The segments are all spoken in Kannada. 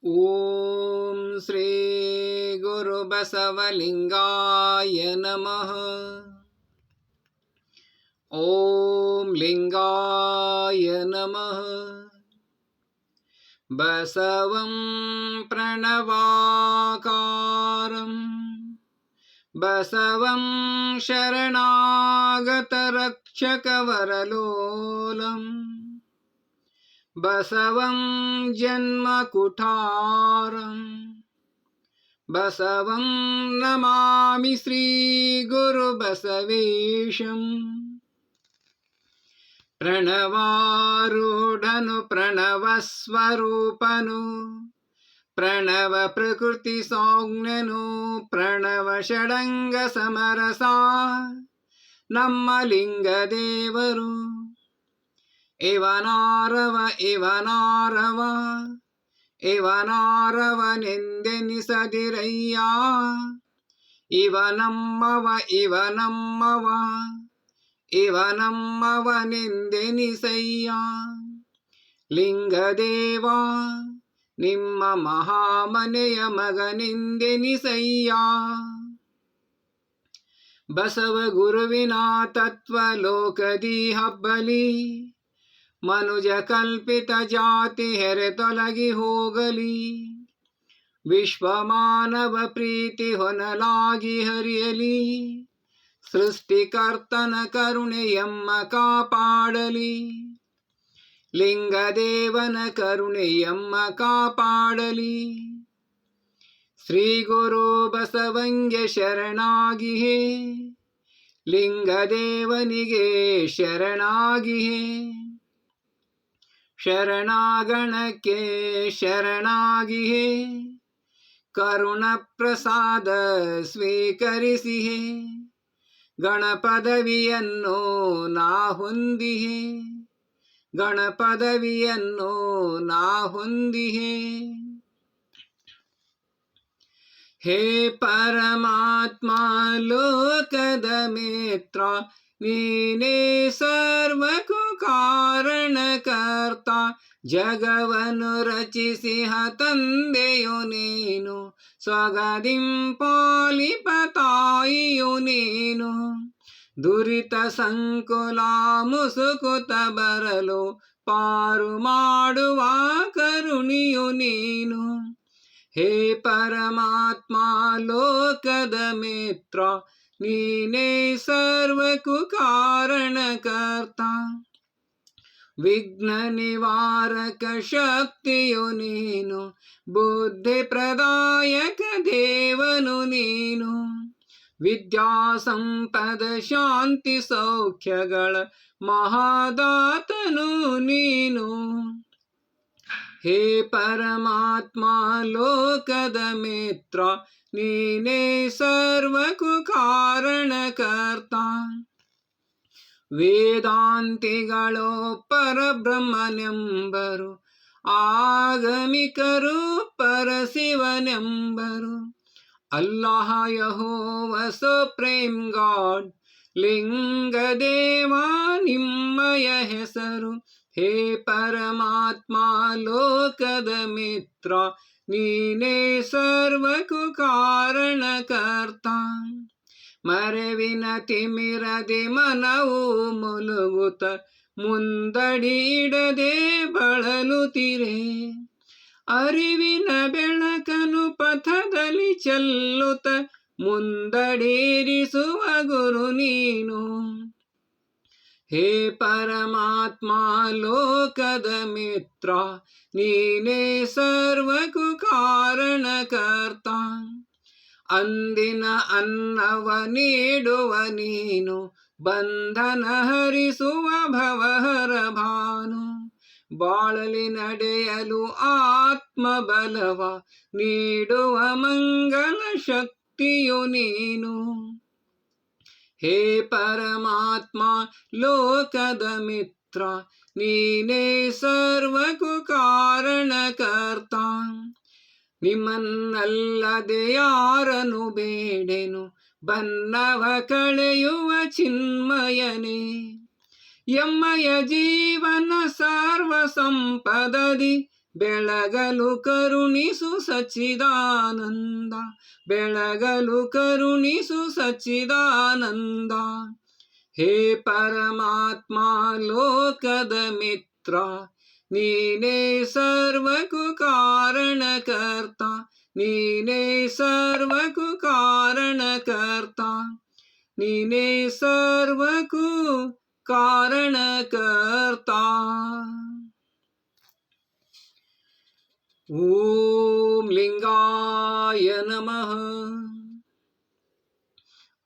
ಓಂ ಶ್ರೀ ಗುರು ಬಸವಲಿಂಗಾಯ ನಮಃ. ಓಂ ಲಿಂಗಾಯ ನಮಃ. ಬಸವಂ ಪ್ರಣವಾಕಾರಂ ಬಸವಂ ಶರಣಾಗತರಕ್ಷಕವರಲೋಲಂ ಬಸವಂ ಜನ್ಮಕುಠಾರಂ ಬಸವಂ ನಮಾಮಿ ಶ್ರೀ ಗುರು ಬಸವೇಶಂ. ಪ್ರಣವಾರೂಢನು ಪ್ರಣವಸ್ವರೂಪನು ಪ್ರಣವ ಪ್ರಕೃತಿ ಸಂಜ್ಞನು ಪ್ರಣವ ಷಡಂಗ ಸಮರಸ ನಮ್ಮ ಲಿಂಗದೇವರು. ಇವನಾರವ ಇವನಾರವ ಇವನಾರವನೆಂದೆನಿಸದಿರಯ್ಯ, ಇವನಮ್ಮವ ಇವನಮ್ಮವ ಇವನಮ್ಮವನೆಂದೆನಿಸಯ್ಯ. ಲಿಂಗದೇವ ನಿಮ್ಮ ಮಹಾಮನೆಯ ಮಗನೆಂದೆನಿಸಯ್ಯ. ಬಸವ ಗುರುವಿನ ತತ್ವ ಲೋಕದಿ ಹಬ್ಬಲಿ, ಮನುಜ ಕಲ್ಪಿತ ಜಾತಿ ಹೆರೆತೊಲಗಿ ಹೋಗಲಿ. ವಿಶ್ವಮಾನವ ಪ್ರೀತಿ ಹೊನಲಾಗಿ ಹರಿಯಲಿ, ಸೃಷ್ಟಿಕರ್ತನ ಕರುಣೆಯಮ್ಮ ಕಾಪಾಡಲಿ. ಲಿಂಗದೇವನ ಕರುಣೆಯಮ್ಮ ಕಾಪಾಡಲಿ. ಶ್ರೀ ಗುರು ಬಸವಂಗೆ ಶರಣಾಗಿಹೇ, ಲಿಂಗದೇವನಿಗೆ ಶರಣಾಗಿಹೇ. ಶರಣಾಗಣಕ್ಕೆ ಶರಣಾಗಿಹೇ, ಕರುಣ ಪ್ರಸಾದ ಸ್ವೀಕರಿಸಿಹೇ. ಗಣಪದವಿಯನ್ನು ನಾ ಹೊಂದಿಹೇ, ಗಣಪದವಿಯನ್ನು ನಾ ಹೊಂದಿಹೇ. ಹೇ ಪರಮಾತ್ಮ ಲೋಕದ ಮಿತ್ರ, ನೀನೇ ಸರ್ವಕ್ಕೂ ಕಾರಣಕರ್ತ. ಜಗವನ್ನು ರಚಿಸಿಹ ತಂದೆಯು ನೀನು, ಸ್ವಗದಿಂಪಾಲಿಪ ತಾಯಿಯು ನೀನು. ದುರಿತ ಸಂಕುಲ ಮುಸುಕುತ ಬರಲು ಪಾರು ಮಾಡುವ ಕರುಣಿಯು ನೀನು. ಹೇ ಪರಮಾತ್ಮ ಲೋಕದ ಮಿತ್ರ, ನೀನೇ ಸರ್ವಕ್ಕೂ ಕಾರಣಕರ್ತ. ವಿಘ್ನ ನಿವಾರಕ ಶಕ್ತಿಯು ನೀನು, ಬುದ್ಧಿ ಪ್ರದಾಯಕ ದೇವನು ನೀನು. ವಿದ್ಯಾ ಸಂಪದ ಶಾಂತಿ ಸೌಖ್ಯಗಳ ಮಹಾದಾತನು ನೀನು. ಹೇ ಪರಮಾತ್ಮ ಲೋಕದ ಮಿತ್ರ, ನೀನೇ ಸರ್ವಕ್ಕೂ ಕಾರಣಕರ್ತ. ವೇದಾಂತಿಗಳು ಪರಬ್ರಹ್ಮನೆಂಬರು, ಆಗಮಿಕರು ಪರಶಿವನೆಂಬರು. ಅಲ್ಲಾಹ ಯೆಹೋವ ಸುಪ್ರೀಂ ಗಾಡ್, ಲಿಂಗದೇವ ನಿಮ್ಮಯ ಹೆಸರು. ಹೇ ಪರಮಾತ್ಮ ಲೋಕದ ಮಿತ್ರ, ನೀನೇ ಸರ್ವಕ್ಕೂ ಕಾರಣಕರ್ತ. ಮರೆವಿನ ತಿಮಿರದೆ ಮನವು ಮುಲುಗುತ್ತ ಮುಂದಡಿ ಇಡದೆ ಬಳಲುತ್ತಿರೆ. ಅರಿವಿನ ಬೆಳಕನು ಪಥದಲ್ಲಿ ಚೆಲ್ಲುತ್ತ ಮುಂದಡೇರಿಸುವ ಗುರು ನೀನು. ಹೇ ಪರಮಾತ್ಮ ಲೋಕದ ಮಿತ್ರ, ನೀನೇ ಸರ್ವಕ್ಕೂ ಕಾರಣಕರ್ತ. ಅಂದಿನ ಅನ್ನವ ನೀಡುವ ನೀನು, ಬಂಧನ ಹರಿಸುವ ಭವಹರ ಭಾನು. ಬಾಳಲಿ ನಡೆಯಲು ಆತ್ಮಬಲವ ನೀಡುವ ಮಂಗಲ ಶಕ್ತಿಯು ನೀನು. ಹೇ ಪರಮಾತ್ಮ ಲೋಕದ ಮಿತ್ರ, ನೀನೇ ಸರ್ವಕ್ಕೂ ಕಾರಣಕರ್ತ. ನಿಮ್ಮನ್ನಲ್ಲದೆ ಯಾರನ್ನು ಬೇಡೆನು, ಬನ್ನವ ಕಳೆಯುವ ಚಿನ್ಮಯನೇ. ಎಮ್ಮಯ ಜೀವನ ಸರ್ವ ಸಂಪದದಿ ಬೆಳಗಲು ಕರುಣಿಸು ಸಚ್ಚಿದಾನಂದ, ಬೆಳಗಲು ಕರುಣಿಸು ಸಚ್ಚಿದಾನಂದ. ಹೇ ಪರಮಾತ್ಮ ಲೋಕದ ಮಿತ್ರ, ನೀನೇ ಸರ್ವಕ್ಕೂ ಕಾರಣಕರ್ತ, ನೀನೇ ಸರ್ವಕ್ಕೂ ಕಾರಣಕರ್ತ, ನೀನೇ ಸರ್ವಕ್ಕೂ ಕಾರಣಕರ್ತ. ಓಂ ಲಿಂಗಾಯ ನಮಃ.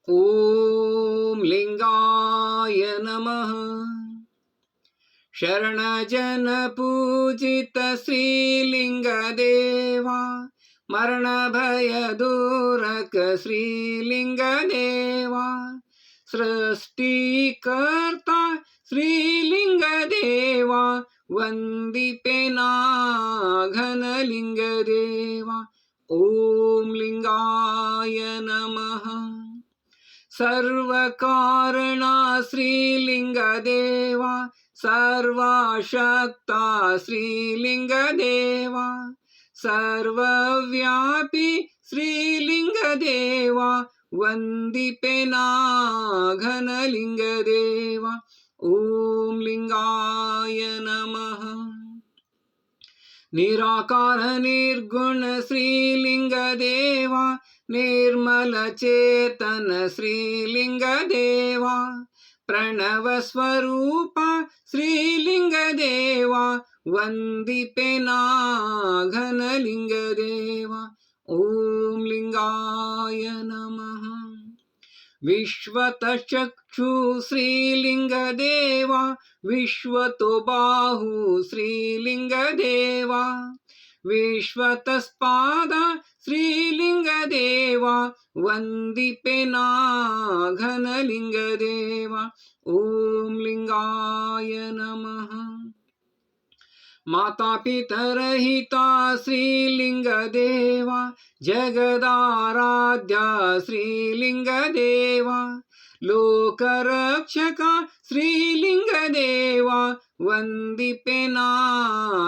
ಓಂ ಲಿಂಗಾಯ ನಮಃ. ಶರಣ ಜನ ಪೂಜಿತ ಶ್ರೀಲಿಂಗ ದೇವಾ, ಮರಣ ಭಯ ದೂರಕ ಶ್ರೀಲಿಂಗ ದೇವಾ, ಸೃಷ್ಟಿಕರ್ತ ಶ್ರೀಲಿಂಗ ದೇವಾ, ವಂದಿಪೆನಾ ಘನಲಿಂಗ ದೇವಾ. ಓಂ ಲಿಂಗಾಯ ನಮಃ. ಸರ್ವ ಕಾರಣ ಶ್ರೀಲಿಂಗ ದೇವಾ, ಸರ್ವಶಕ್ತ ಶ್ರೀಲಿಂಗ ದೇವಾ, ಸರ್ವವ್ಯಾಪಿ ಶ್ರೀಲಿಂಗ ದೇವಾ, ವಂದಿಪೆನಾ ಘನಲಿಂಗ ದೇವಾ. ಓಂ ಲಿಂಗಾಯ ನಮಃ. ನಿರಾಕಾರ ನಿರ್ಗುಣ ಶ್ರೀಲಿಂಗ ದೇವಾ, ನಿರ್ಮಲ ಚೇತನ ಶ್ರೀಲಿಂಗ ದೇವಾ, ಪ್ರಣವ ಸ್ವರೂಪ ಶ್ರೀಲಿಂಗ ದೇವಾ, ವಂದಿಪೆನಾ ಘನಲಿಂಗ ದೇವಾ. ಓಂ ಲಿಂಗಾಯ ನಮಃ. ವಿಶ್ವತಚಕ್ಷು ಶ್ರೀಲಿಂಗ ದೇವಾ, ವಿಶ್ವತೋ ಬಾಹು ಶ್ರೀಲಿಂಗ ದೇವಾ, ವಿಶ್ವತಸ್ಪಾದ ಶ್ರೀಲಿಂಗ ದೇವಾ, ವಂದಿಪೆನಾ ಘನಲಿಂಗ ದೇವಾ. ಓಂ ಲಿಂಗಾಯ ನಮಃ. ಮಾತಾ ಪಿತರಹಿತ ಶ್ರೀಲಿಂಗ ದೇವಾ, ಜಗದಾರಾಧ್ಯ ಶ್ರೀಲಿಂಗ ದೇವಾ, ಲೋಕರಕ್ಷಕ ಶ್ರೀಲಿಂಗ ದೇವಾ, ವಂದಿಪೆನಾ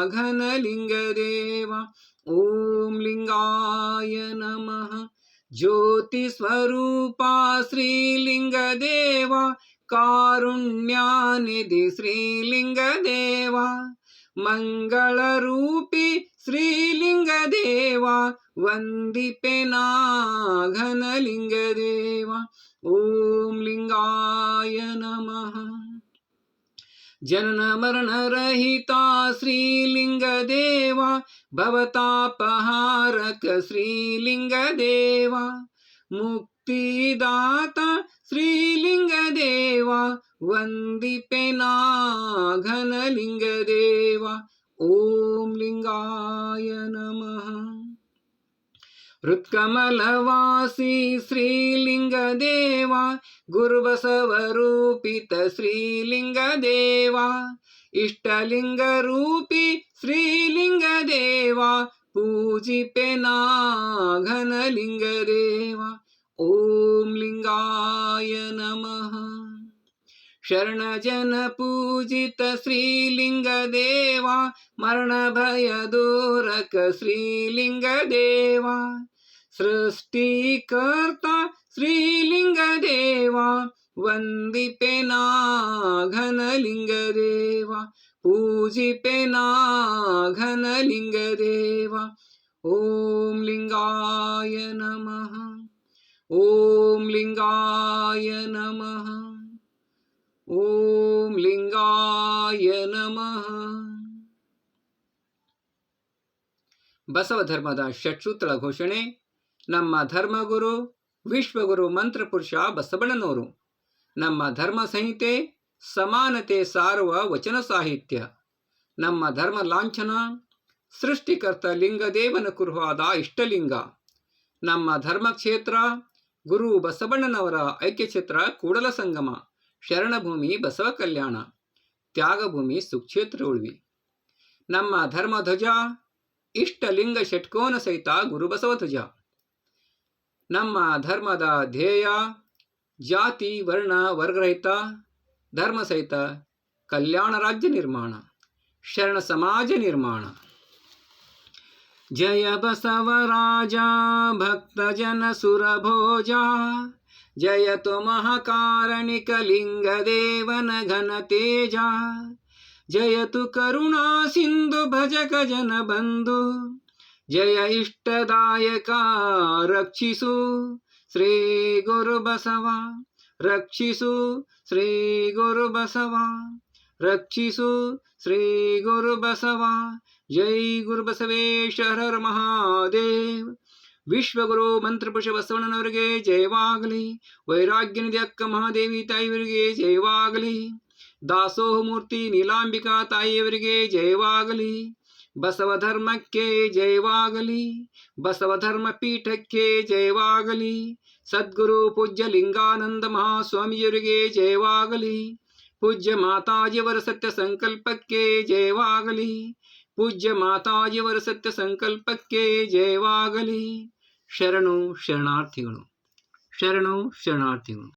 ಘನಲಿಂಗ ದೇವಾ. ಓಂ ಲಿಂಗಾಯ ನಮಃ. ಜ್ಯೋತಿ ಸ್ವರೂಪ ಶ್ರೀಲಿಂಗ ದೇವಾ, ಕಾರುಣ್ಯನಿಧಿ ಶ್ರೀಲಿಂಗ ದೇವಾ, ಮಂಗಳ ರೂಪಿ ಶ್ರೀಲಿಂಗ ದೇವಾ, ವಂದಿಪೆನಾ ಘನಲಿಂಗ ದೇವಾ. ಓಂ ಲಿಂಗಾಯ ನಮಃ. ಜನನ ಮರಣ ರಹಿತ ಶ್ರೀಲಿಂಗ ದೇವಾ, ಭವತಾಪಹಾರಕ ಶ್ರೀಲಿಂಗ ದೇವಾ, ಮುಕ್ತಿದಾತ ಶ್ರೀಲಿಂಗ ದೇವಾ, ವಂದಿಪೆನಾ ಘನಲಿಂಗ ದೇವಾ. ಓಂ ಲಿಂಗಾಯ ನಮಃ. ಹೃತ್ಕಮಲವಾಸಿ ಶ್ರೀಲಿಂಗ ದೇವಾ, ಗುರುಬಸವರೂಪಿತ ಶ್ರೀಲಿಂಗ ದೇವಾ, ಇಷ್ಟಲಿಂಗ ರೂಪಿ ಶ್ರೀಲಿಂಗ ದೇವಾ, ಪೂಜಿಪೆನಾ ಘನಲಿಂಗ ದೇವಾ. ಓಂ ಲಿಂಗಾಯ ನಮಃ. ಶರಣ ಜನ ಪೂಜಿತ ಶ್ರೀಲಿಂಗ ದೇವಾ, ಮರಣ ಭಯ ದೂರಕ ಶ್ರೀಲಿಂಗ ದೇವಾ, ಸೃಷ್ಟಿಕರ್ತ ಶ್ರೀಲಿಂಗ ದೇವಾ, ವಂದಿಪೆನಾ ಘನಲಿಂಗ ದೇವಾ, ಪೂಜಿಪೆನಾ ಘನಲಿಂಗ ದೇವಾ. ಓಂ ಲಿಂಗಾಯ ನಮಃ. ಓಂ ಲಿಂಗಾಯ ನಮಃ. ಓಂ ಲಿಂಗಾಯ ನಮಃ. ಬಸವ ಧರ್ಮದ ಷಟ್ಸೂತ್ರ ಘೋಷಣೆ. ನಮ್ಮ ಧರ್ಮಗುರು ವಿಶ್ವಗುರು ಮಂತ್ರಪುರುಷ ಬಸವಣ್ಣನವರು. ನಮ್ಮ ಧರ್ಮ ಸಂಹಿತೆ ಸಮಾನತೆ ಸಾರುವ ವಚನ ಸಾಹಿತ್ಯ. ನಮ್ಮ ಧರ್ಮ ಲಾಂಛನ ಸೃಷ್ಟಿಕರ್ತ ಲಿಂಗದೇವನ ಕುರುಹಾದ ಇಷ್ಟಲಿಂಗ. ನಮ್ಮ ಧರ್ಮಕ್ಷೇತ್ರ ಗುರು ಬಸವಣ್ಣನವರ ಐಕ್ಯಕ್ಷೇತ್ರ ಕೂಡಲ ಸಂಗಮ, ಶರಣಭೂಮಿ ಬಸವ ಕಲ್ಯಾಣ, ತ್ಯಾಗಭೂಮಿ ಸುಕ್ಷೇತ್ರ ಉಳ್ವಿ. ನಮ್ಮ ಧರ್ಮಧ್ವಜ ಇಷ್ಟಲಿಂಗ ಷಟ್ಕೋನ ಸಹಿತ ಗುರುಬಸವ ಧ್ವಜ. ನಮ್ಮ ಧರ್ಮದ ಧ್ಯೇಯ ಜಾತಿ ವರ್ಣ ವರ್ಗರಹಿತ ಧರ್ಮ ಸಹಿತ ಕಲ್ಯಾಣ ರಾಜ್ಯ ನಿರ್ಮಾಣ, ಶರಣ ಸಮಾಜ ನಿರ್ಮಾಣ. ಜಯ ಬಸವರಾಜ ಭಕ್ತಜನ ಸುರಭೋಜ ಜಯತು ಮಹಾಕಾರಣಿಕ ಲಿಂಗದೇವನ ಘನ ತೇಜ ಜಯತು ಕರುಣಾ ಸಿಂಧು ಭಜಕ ಜನ ಬಂಧು ಜಯ ಇಷ್ಟದಾಯಕ ರಕ್ಷಿಸು ಶ್ರೀ ಗುರು ಬಸವ ರಕ್ಷಿಸು ಶ್ರೀ ಗುರು ಬಸವ ರಕ್ಷಿಸು ಶ್ರೀ ಗುರು ಬಸವ ಜೈ ಗುರು ಬಸವೇಶ್ವರ ಹರ ಮಹಾದೇವ್ ವಿಶ್ವಗುರು ಮಂತ್ರಪುರುಷ ಬಸವಣ್ಣನವರಿಗೆ ಜಯವಾಗಲಿ. ವೈರಾಗ್ಯನಿಧಿ ಅಕ್ಕ ಮಹಾದೇವಿ ತಾಯಿಯವರಿಗೆ ಜಯವಾಗಲಿ. ದಾಸೋಹ ಮೂರ್ತಿ ನೀಲಾಂಬಿಕಾ ತಾಯಿಯವರಿಗೆ ಜಯವಾಗಲಿ. ಬಸವ ಧರ್ಮಕ್ಕೆ ಜಯವಾಗಲಿ. ಬಸವ ಧರ್ಮ ಪೀಠಕ್ಕೆ ಜಯವಾಗಲಿ. ಸದ್ಗುರು ಪೂಜ್ಯ ಲಿಂಗಾನಂದ ಮಹಾಸ್ವಾಮಿಯವರಿಗೆ ಜಯವಾಗಲಿ. ಪೂಜ್ಯ ಮಾತಾಜಿಯವರ ಸತ್ಯ ಸಂಕಲ್ಪಕ್ಕೆ ಜಯವಾಗಲಿ. ಪೂಜ್ಯ ಮಾತಾಜಿಯವರ ಸತ್ಯ ಸಂಕಲ್ಪಕ್ಕೆ ಜಯವಾಗಲಿ. ಶರಣು ಶರಣಾರ್ಥಿಗಳು. ಶರಣು ಶರಣಾರ್ಥಿಗಳು.